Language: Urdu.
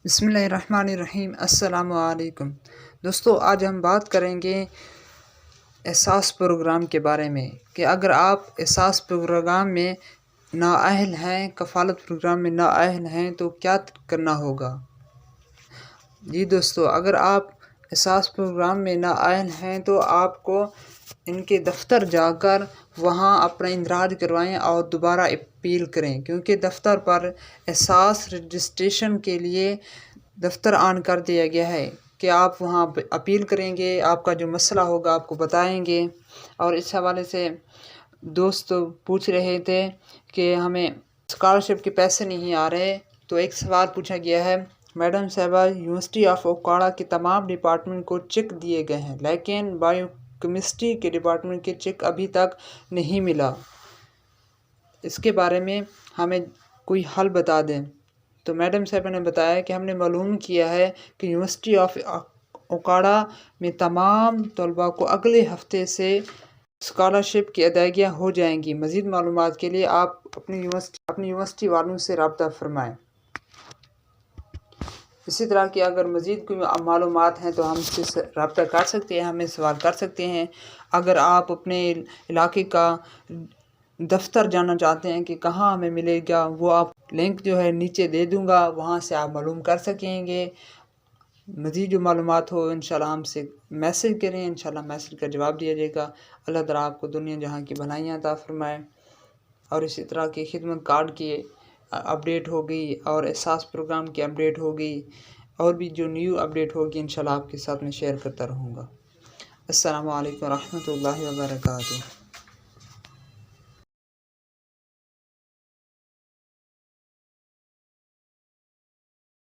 بسم اللہ الرحمن الرحیم۔ السلام علیکم دوستو، آج ہم بات کریں گے احساس پروگرام کے بارے میں کہ اگر آپ احساس پروگرام میں نااہل ہیں، کفالت پروگرام میں نااہل ہیں تو کیا کرنا ہوگا۔ جی دوستو، اگر آپ احساس پروگرام میں نااہل ہیں تو آپ کو ان کے دفتر جا کر وہاں اپنا اندراج کروائیں اور دوبارہ اپیل کریں، کیونکہ دفتر پر احساس رجسٹریشن کے لیے دفتر آن کر دیا گیا ہے کہ آپ وہاں اپیل کریں گے، آپ کا جو مسئلہ ہوگا آپ کو بتائیں گے۔ اور اس حوالے سے دوست پوچھ رہے تھے کہ ہمیں اسکالرشپ کے پیسے نہیں آ رہے، تو ایک سوال پوچھا گیا ہے، میڈم صاحبہ یونیورسٹی آف اوکاڑا کے تمام ڈپارٹمنٹ کو چیک دیے گئے ہیں لیکن بایو کیمسٹری کے ڈپارٹمنٹ کے چیک ابھی تک نہیں ملا، اس کے بارے میں ہمیں کوئی حل بتا دیں۔ تو میڈم صاحبہ نے بتایا کہ ہم نے معلوم کیا ہے کہ یونیورسٹی آف اوکاڑا میں تمام طلباء کو اگلے ہفتے سے اسکالرشپ کی ادائیگیاں ہو جائیں گی۔ مزید معلومات کے لیے آپ اپنی یونیورسٹی والوں سے رابطہ فرمائیں۔ اسی طرح کی اگر مزید کوئی معلومات ہیں تو ہم سے رابطہ کر سکتے ہیں، ہمیں سوال کر سکتے ہیں۔ اگر آپ اپنے علاقے کا دفتر جاننا چاہتے ہیں کہ کہاں ہمیں ملے گا، وہ آپ لنک جو ہے نیچے دے دوں گا، وہاں سے آپ معلوم کر سکیں گے۔ مزید جو معلومات ہو انشاءاللہ ہم سے میسج کریں، انشاءاللہ میسج کا جواب دیا جائے گا۔ اللہ تعالیٰ آپ کو دنیا جہاں کی بھلائیاں عطا فرمائے۔ اور اسی طرح کی خدمت کارڈ کی اپڈیٹ ہوگی اور احساس پروگرام کی اپڈیٹ ہوگی، اور بھی جو نیو اپڈیٹ ہوگی انشاءاللہ آپ کے ساتھ میں شیئر کرتا رہوں گا۔ السلام علیکم ورحمۃ اللہ وبرکاتہ۔